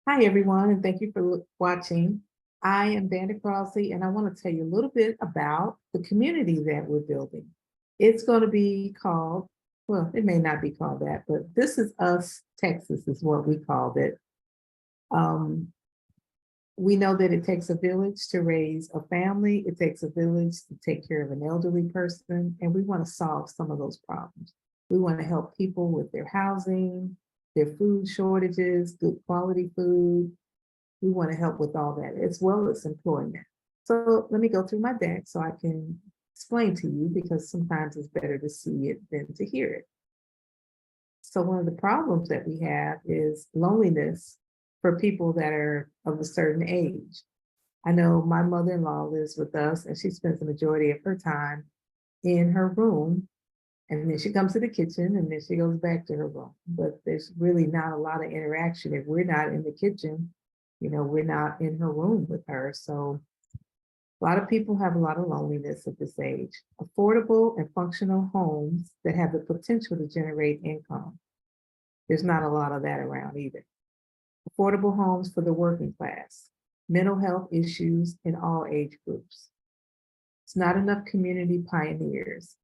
Hi, everyone, and thank you for watching. I am Vanda Crossley, and I want to tell you a little bit about the community that we're building. It's going to be called, well, it may not be called that, but This Is Us Texas is what we called it. Um, we know that it takes a village to raise a family, it takes a village to take care of an elderly person, and we want to solve some of those problems. We want to help people with their housing, their food shortages, good quality food. We want to help with all that as well as employment. So let me go through my deck so I can explain to you because sometimes it's better to see it than to hear it. So one of the problems that we have is loneliness for people that are of a certain age. I know my mother-in-law lives with us and she spends the majority of her time in her room, and then she comes to the kitchen and then she goes back to her room. But there's really not a lot of interaction. If we're not in the kitchen, we're not in her room with her. So a lot of people have a lot of loneliness at this age. Affordable and functional homes that have the potential to generate income. There's not a lot of that around either. Affordable homes for the working class. Mental health issues in all age groups. It's not enough community pioneers.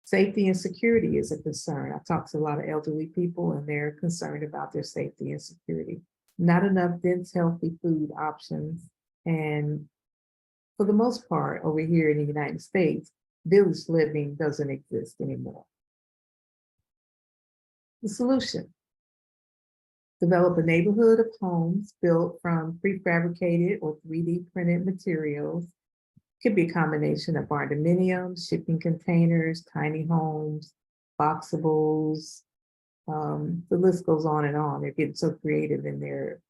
Safety and security is a concern. I talk to a lot of elderly people and they're concerned about their safety and security. Not enough dense, healthy food options. And for the most part, over here in the United States, village living doesn't exist anymore. The solution: develop a neighborhood of homes built from prefabricated or 3D printed materials. Could be a combination of barndominiums, shipping containers, tiny homes, boxables. The list goes on and on. They're getting so creative in their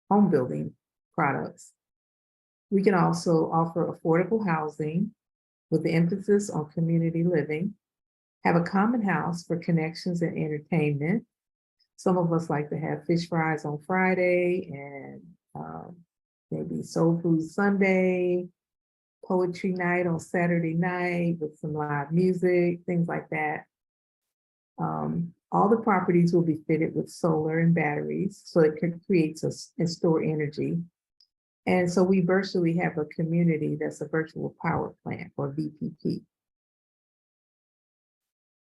home building products. We can also offer affordable housing with the emphasis on community living, have a common house for connections and entertainment. Some of us like to have fish fries on Friday and maybe soul food Sunday, poetry night on Saturday night with some live music, things like that. All the properties will be fitted with solar and batteries so it can create and store energy. And so we virtually have a community that's a virtual power plant or VPP.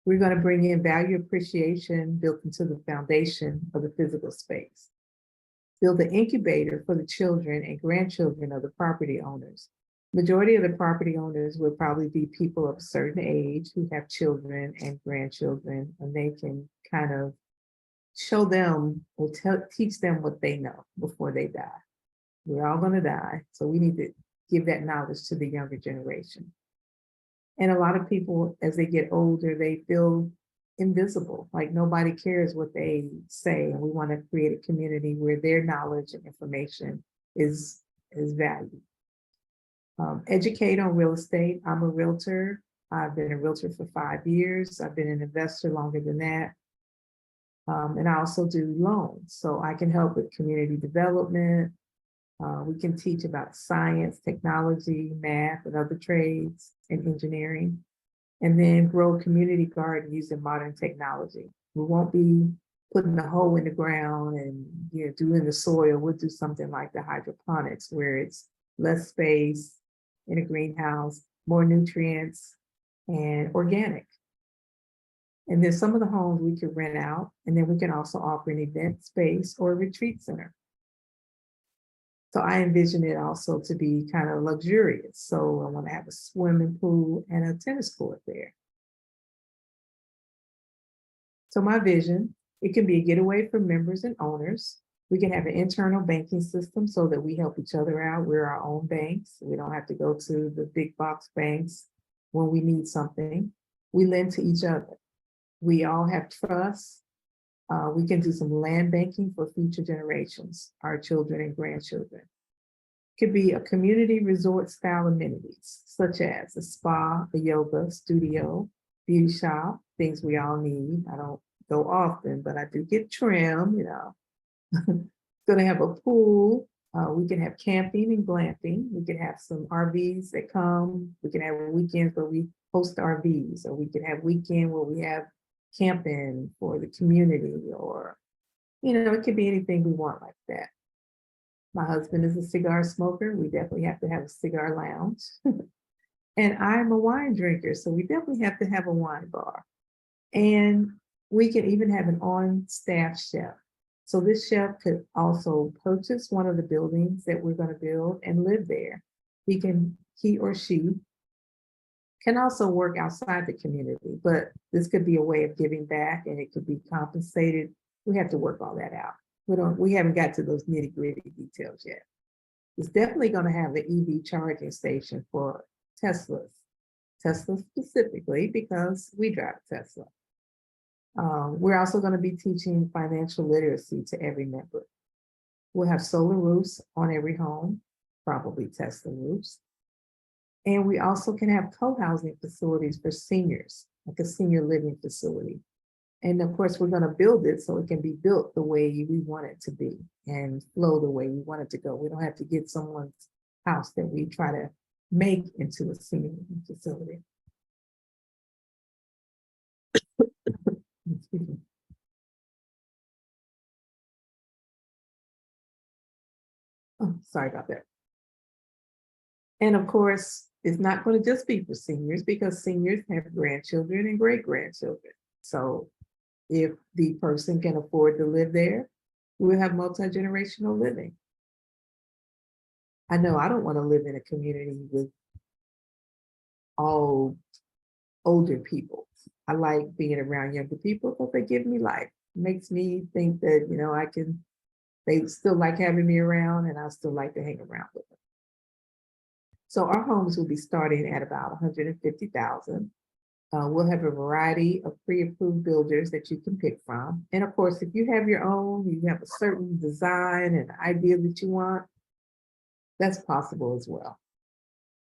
We're going to bring in value appreciation built into the foundation of the physical space. Build an incubator for the children and grandchildren of the property owners. Majority of the property owners will probably be people of a certain age who have children and grandchildren, and they can kind of show them or teach them what they know before they die. We're all going to die, so we need to give that knowledge to the younger generation. And a lot of people, as they get older, they feel invisible, like nobody cares what they say. And we want to create a community where their knowledge and information is valued. Educate on real estate. I'm a realtor. I've been a realtor for 5 years. I've been an investor longer than that. And I also do loans. So I can help with community development. We can teach about science, technology, math, and other trades and engineering, and then grow a community garden using modern technology. We won't be putting a hole in the ground and doing the soil. We'll do something like the hydroponics where it's less space in a greenhouse, more nutrients, and organic. And then some of the homes we could rent out, and then we can also offer an event space or a retreat center. So I envision it also to be kind of luxurious. So I want to have a swimming pool and a tennis court there. So my vision, it can be a getaway for members and owners. We can have an internal banking system so that we help each other out. We're our own banks. We don't have to go to the big box banks when we need something. We lend to each other. We all have trust. We can do some land banking for future generations, our children and grandchildren. Could be a community resort style amenities, such as a spa, a yoga studio, beauty shop, things we all need. I don't go often, but I do get trim, Gonna have a pool. We can have camping and glamping. We can have some RVs that come. We can have weekends where we host RVs, or we can have weekend where we have camping for the community, or it could be anything we want like that. My husband is a cigar smoker. We definitely have to have a cigar lounge. And I'm a wine drinker, so we definitely have to have a wine bar. And we can even have an on-staff chef. So this chef could also purchase one of the buildings that we're going to build and live there. He or she can also work outside the community, but this could be a way of giving back and it could be compensated. We have to work all that out. We haven't got to those nitty-gritty details yet. It's definitely going to have an EV charging station for Teslas, Tesla specifically because we drive Tesla. We're also going to be teaching financial literacy to every member. We'll have solar roofs on every home, probably Tesla roofs. And we also can have co-housing facilities for seniors, like a senior living facility. And of course, we're going to build it so it can be built the way we want it to be and flow the way we want it to go. We don't have to get someone's house that we try to make into a senior living facility. Excuse me. Oh, sorry about that. And of course, it's not going to just be for seniors because seniors have grandchildren and great grandchildren. So if the person can afford to live there, we'll have multi-generational living. I know I don't want to live in a community with all older people. I like being around younger people because they give me life. It makes me think that, they still like having me around and I still like to hang around with them. So our homes will be starting at about 150,000. We'll have a variety of pre-approved builders that you can pick from. And of course, if you have your own, you have a certain design and idea that you want, that's possible as well.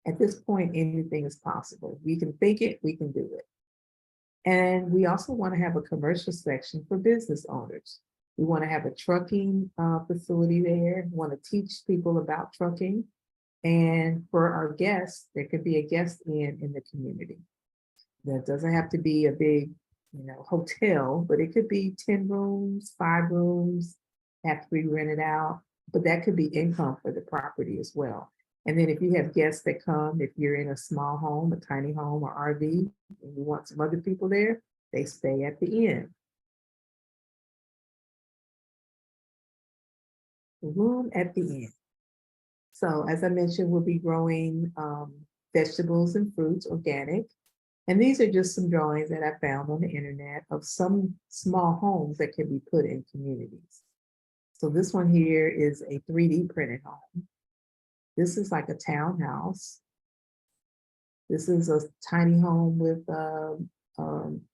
At this point, anything is possible. We can think it, we can do it. And we also want to have a commercial section for business owners. We want to have a trucking facility there. We want to teach people about trucking. And for our guests, there could be a guest in the community. That doesn't have to be a big, hotel, but it could be 10 rooms, 5 rooms, have to be rented out. But that could be income for the property as well. And then if you have guests that come, if you're in a small home, a tiny home or RV, and you want some other people there, they stay at the inn. The room at the inn. So as I mentioned, we'll be growing vegetables and fruits, organic. And these are just some drawings that I found on the internet of some small homes that can be put in communities. So this one here is a 3D printed home. This is like a townhouse. This is a tiny home with a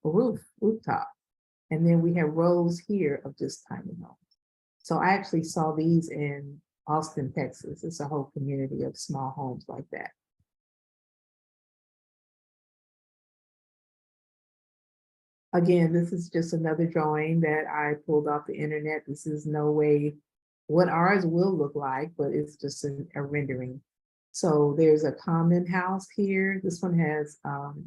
rooftop. And then we have rows here of just tiny homes. So I actually saw these in Austin, Texas. It's a whole community of small homes like that. Again, this is just another drawing that I pulled off the internet. This is no way what ours will look like, but it's just a rendering. So there's a common house here. This one has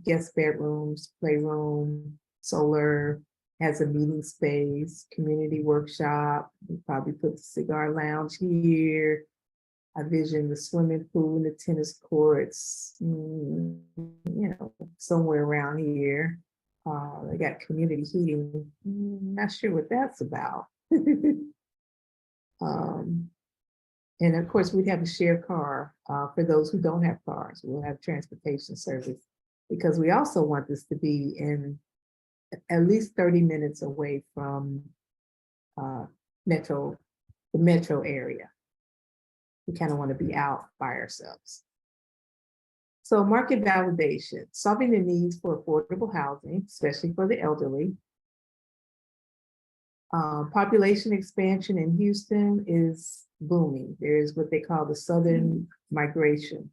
guest bedrooms, playroom, solar, has a meeting space, community workshop. We probably put the cigar lounge here. I vision the swimming pool and the tennis courts, somewhere around here. They got community heating. Not sure what that's about. And of course, we'd have a shared car for those who don't have cars. We'll have transportation service because we also want this to be in at least 30 minutes away from the metro area. We kind of want to be out by ourselves. So market validation, solving the needs for affordable housing, especially for the elderly. Population expansion in Houston is booming. There's what they call the Southern migration.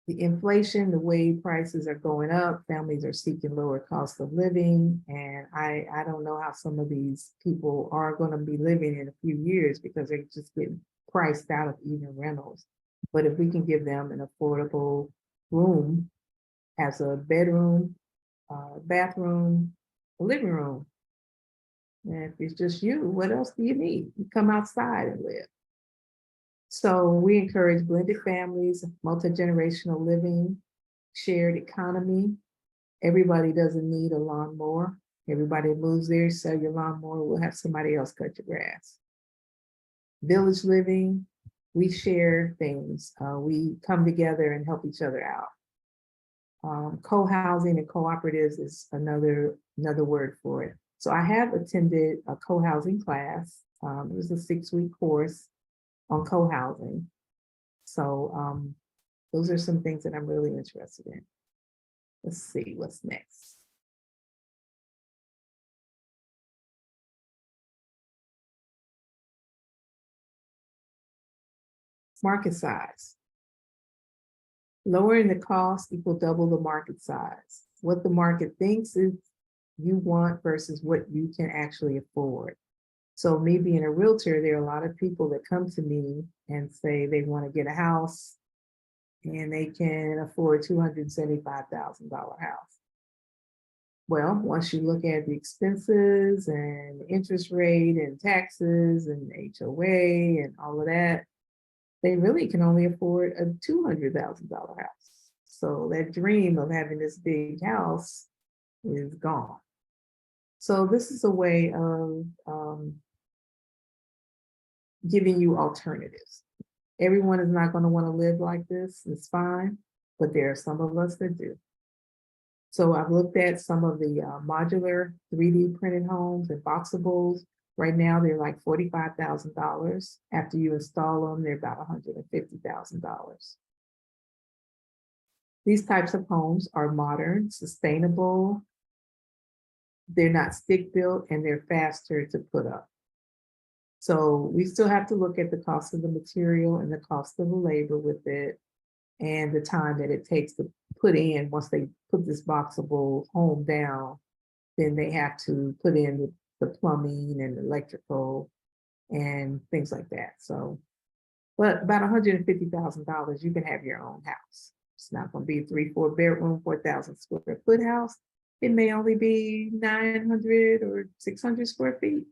The inflation, the way prices are going up, families are seeking lower cost of living. And I don't know how some of these people are going to be living in a few years because they're just getting priced out of even rentals. But if we can give them an affordable room, has a bedroom, bathroom, a living room. And if it's just you, what else do you need? You come outside and live. So we encourage blended families, multi-generational living, shared economy. Everybody doesn't need a lawnmower. Everybody that moves there, sell your lawnmower, will have somebody else cut your grass. Village living, we share things. We come together and help each other out. Co-housing and cooperatives is another word for it. So I have attended a co-housing class. It was a 6-week course on co-housing. So those are some things that I'm really interested in. Let's see what's next. Market size. Lowering the cost equal double the market size. What the market thinks is you want versus what you can actually afford. So me being a realtor, there are a lot of people that come to me and say they want to get a house and they can afford $275,000 house. Well, once you look at the expenses and interest rate and taxes and HOA and all of that, they really can only afford a $200,000 house. So that dream of having this big house is gone. So this is a way of giving you alternatives. Everyone is not going to want to live like this. It's fine, but there are some of us that do. So I've looked at some of the modular 3D printed homes and boxables. Right now, they're like $45,000. After you install them, they're about $150,000. These types of homes are modern, sustainable. They're not stick built and they're faster to put up. So we still have to look at the cost of the material and the cost of the labor with it and the time that it takes to put in. Once they put this boxable home down, then they have to put in the plumbing and electrical and things like that. So, but about $150,000, you can have your own house. It's not going to be a 3-4 bedroom, 4,000 square foot house. It may only be 900 or 600 square feet.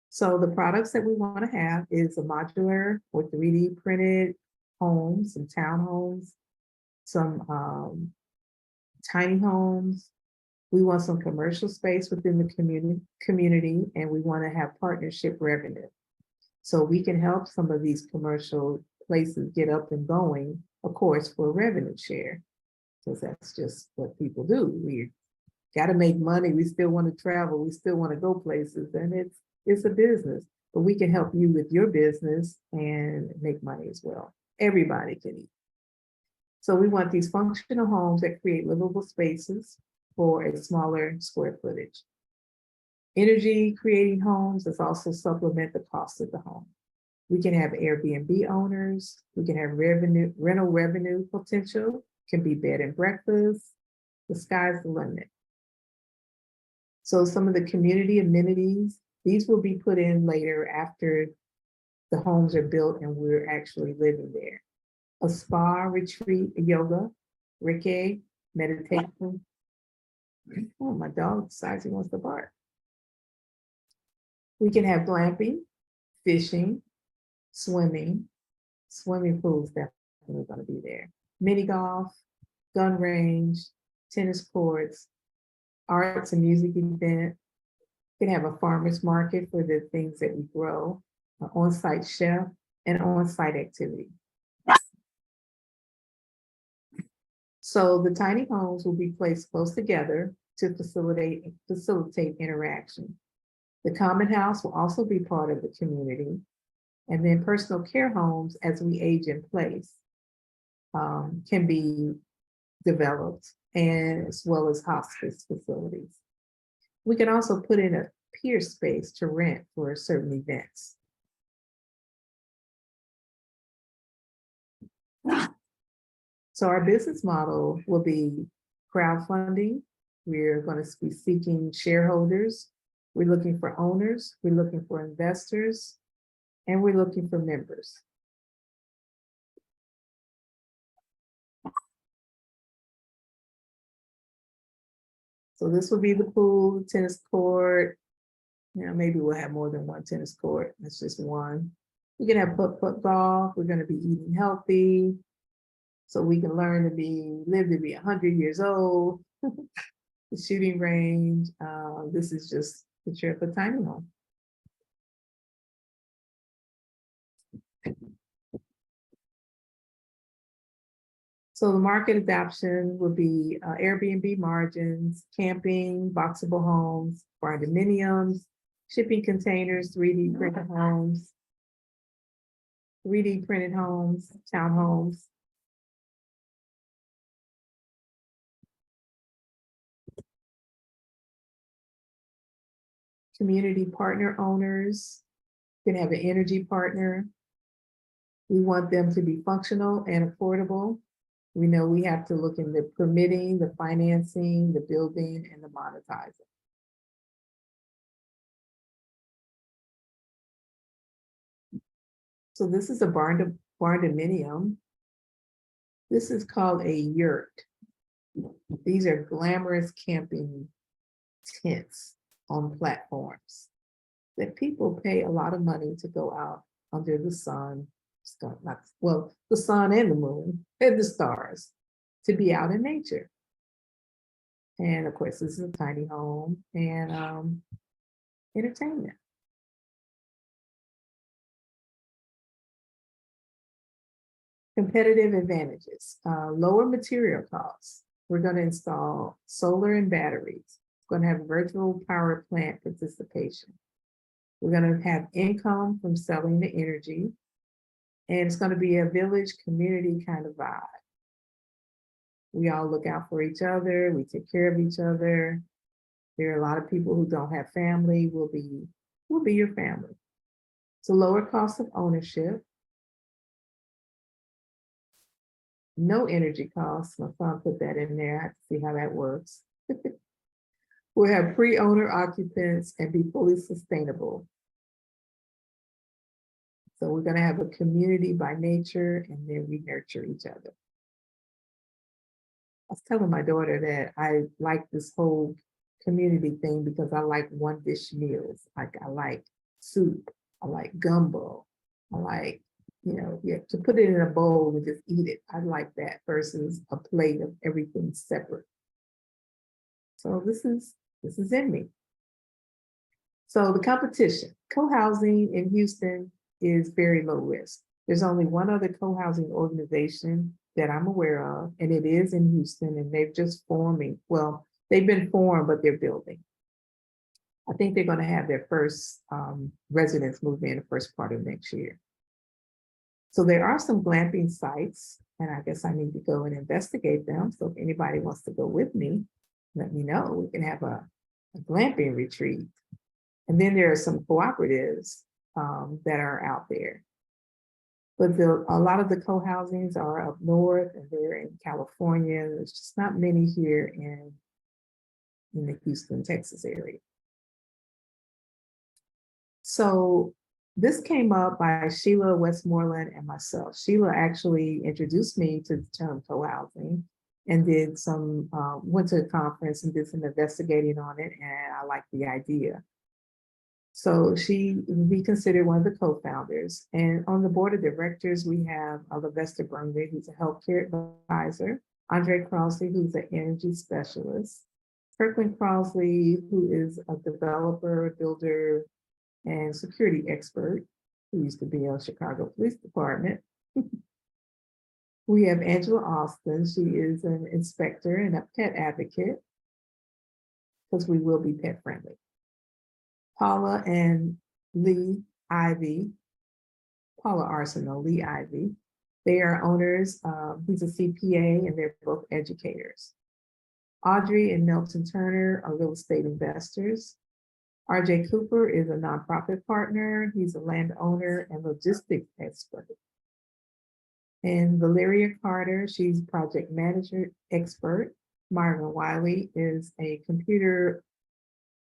So the products that we want to have is a modular or 3D printed homes, some townhomes, some tiny homes. We want some commercial space within the community, and we want to have partnership revenue. So we can help some of these commercial places get up and going, of course, for revenue share, because that's just what people do. We got to make money. We still want to travel. We still want to go places, and it's a business. But we can help you with your business and make money as well. Everybody can eat. So we want these functional homes that create livable spaces for a smaller square footage. Energy creating homes is also supplement the cost of the home. We can have Airbnb owners. We can have rental revenue potential, can be bed and breakfast. The sky's the limit. So some of the community amenities, these will be put in later after the homes are built and we're actually living there. A spa, retreat, yoga, Reiki, meditation. Oh, my dog decides he wants to bark. We can have glamping, fishing, swimming. Swimming pools definitely going to be there. Mini golf, gun range, tennis courts, arts and music event. We can have a farmer's market for the things that we grow, an on-site chef, and on-site activity. So the tiny homes will be placed close together to facilitate interaction. The common house will also be part of the community. And then personal care homes, as we age in place, can be developed, and as well as hospice facilities. We can also put in a peer space to rent for certain events. So our business model will be crowdfunding. We're going to be seeking shareholders. We're looking for owners. We're looking for investors. And we're looking for members. So this will be the pool, tennis court, maybe we'll have more than one tennis court. That's just one. We're gonna have putt golf. We're gonna be eating healthy, so we can live to be 100 years old. The shooting range. This is just a picture of a tiny home. So the market adoption would be Airbnb margins, camping, boxable homes, condominiums, shipping containers, 3D printed homes, townhomes. Community partner owners can have an energy partner. We want them to be functional and affordable. We know we have to look in the permitting, the financing, the building, and the monetizing. So this is a barndominium. This is called a yurt. These are glamorous camping tents on platforms that people pay a lot of money to go out under the sun, the sun and the moon and the stars, to be out in nature. And of course, this is a tiny home and entertainment. Competitive advantages, lower material costs. We're going to install solar and batteries. We're going to have virtual power plant participation. We're going to have income from selling the energy. And it's going to be a village community kind of vibe. We all look out for each other. We take care of each other. There are a lot of people who don't have family. We'll be your family. So lower cost of ownership. No energy costs. My son put that in there. I have to see how that works. We'll have pre-owner occupants and be fully sustainable. So we're going to have a community by nature, and then we nurture each other. I was telling my daughter that I like this whole community thing because I like one dish meals. Like I like soup, I like gumbo, I like, to put it in a bowl and just eat it. I like that versus a plate of everything separate. So this is in me. So the competition, co-housing in Houston is very low risk. There's only one other co-housing organization that I'm aware of, and it is in Houston, and they've just forming. Well, they've been formed, but they're building. I think they're going to have their first residents move in the first part of next year. So there are some glamping sites, and I guess I need to go and investigate them. So if anybody wants to go with me, let me know. We can have a glamping retreat. And then there are some cooperatives that are out there. But a lot of the co-housings are up north, and they're in California. There's just not many here in the Houston, Texas area. So this came up by Sheila Westmoreland and myself. Sheila actually introduced me to the term co-housing and did went to a conference and did some investigating on it, and I liked the idea. So she would be considered one of the co-founders. And on the board of directors, we have Levester Burnley, who's a healthcare advisor, Andre Crossley, who's an energy specialist, Kirkland Crossley, who is a developer, builder, and security expert, who used to be on Chicago Police Department. We have Angela Austin. She is an inspector and a pet advocate, because we will be pet friendly. Paula and Lee Ivy, Paula Arsenal, Lee Ivy. They are owners. He's a CPA, and they're both educators. Audrey and Nelson Turner are real estate investors. RJ Cooper is a nonprofit partner. He's a landowner and logistics expert. And Valeria Carter, she's project manager expert. Myron Wiley is a computer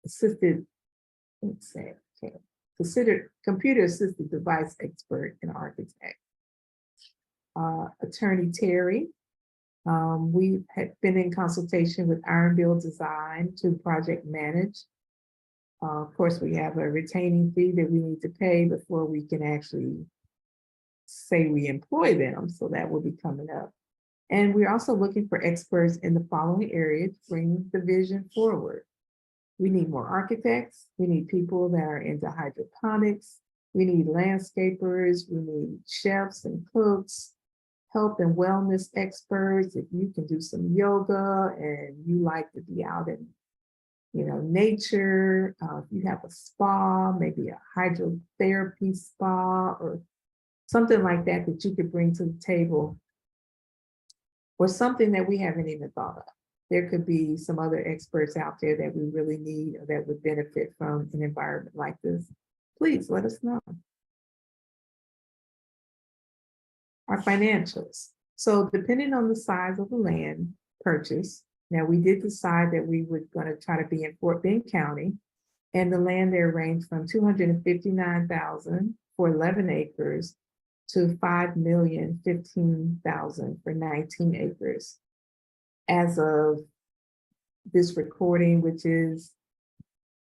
assisted considered computer-assisted device expert and architect. Attorney Terry, we had been in consultation with Ironbill Design to project manage Of course, we have a retaining fee that we need to pay before we can actually say we employ them. So that will be coming up. And we're also looking for experts in the following areas to bring the vision forward. We need more architects. We need people that are into hydroponics. We need landscapers. We need chefs and cooks, health and wellness experts. If you can do some yoga and you like to be out in, nature, if you have a spa, maybe a hydrotherapy spa or something like that that you could bring to the table, or something that we haven't even thought of. There could be some other experts out there that we really need or that would benefit from an environment like this. Please let us know. Our financials. So depending on the size of the land purchase, now we did decide that we were going to try to be in Fort Bend County, and the land there ranged from $259,000 for 11 acres to $5,015,000 for 19 acres. As of this recording, which is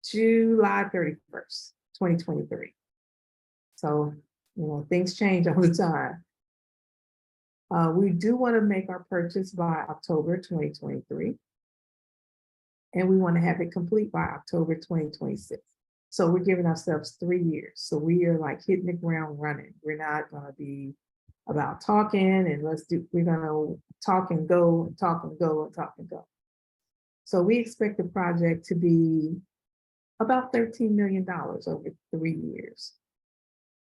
July 31st, 2023. So, things change all the time. We do want to make our purchase by October 2023. And we want to have it complete by October 2026. So we're giving ourselves 3 years. So we are like hitting the ground running. We're not going to be about talking and we're going to talk and go and talk and go and talk and go. So we expect the project to be about $13 million over 3 years.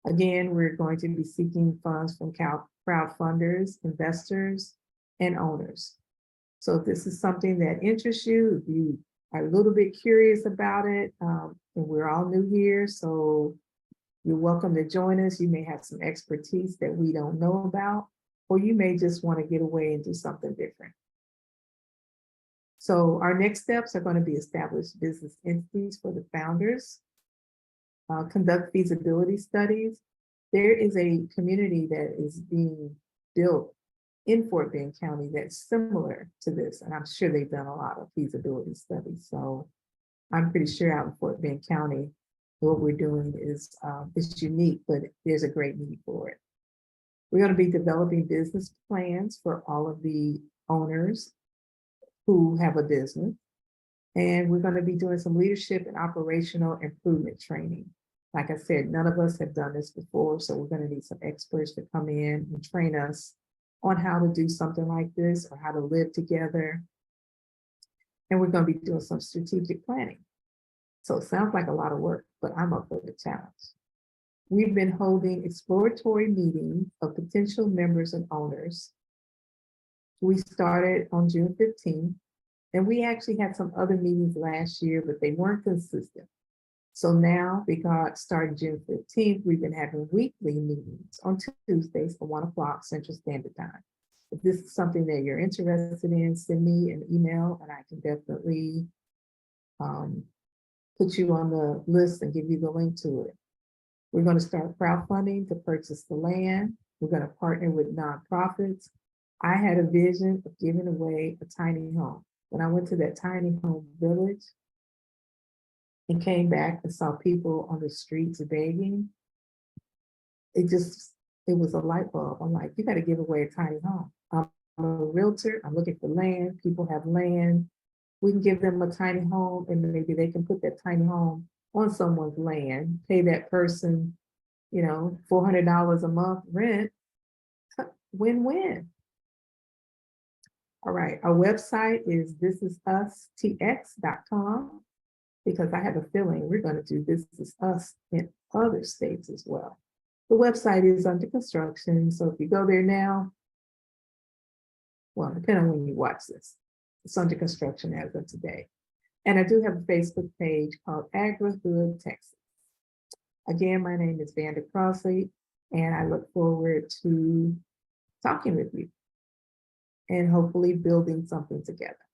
Again, we're going to be seeking funds from crowdfunders, investors, and owners. So if this is something that interests you, if you are a little bit curious about it, and we're all new here, so you're welcome to join us. You may have some expertise that we don't know about, or you may just want to get away and do something different. So our next steps are going to be establish business entities for the founders, conduct feasibility studies. There is a community that is being built in Fort Bend County that's similar to this, and I'm sure they've done a lot of feasibility studies. So I'm pretty sure out in Fort Bend County, what we're doing is unique, but there's a great need for it. We're going to be developing business plans for all of the owners who have a business. And we're going to be doing some leadership and operational improvement training. Like I said, none of us have done this before, so we're going to need some experts to come in and train us on how to do something like this or how to live together. And we're going to be doing some strategic planning. So it sounds like a lot of work, but I'm up for the challenge. We've been holding exploratory meetings of potential members and owners. We started on June 15th, and we actually had some other meetings last year, but they weren't consistent. So now, because starting June 15th, we've been having weekly meetings on Tuesdays at 1 o'clock Central Standard Time. If this is something that you're interested in, send me an email and I can definitely put you on the list and give you the link to it. We're going to start crowdfunding to purchase the land. We're going to partner with nonprofits. I had a vision of giving away a tiny home. When I went to that tiny home village and came back and saw people on the streets begging, it was a light bulb. I'm like, you got to give away a tiny home. I'm a realtor. I'm looking for land. People have land. We can give them a tiny home, and maybe they can put that tiny home on someone's land, pay that person, $400 a month rent. Win-win. All right, our website is thisisustx.com, because I have a feeling we're going to do This Is Us in other states as well. The website is under construction, so if you go there now, well, depending on when you watch this, it's under construction as of today. And I do have a Facebook page called AgriHood Texas. Again, my name is Vanda Crossley, and I look forward to talking with you and hopefully building something together.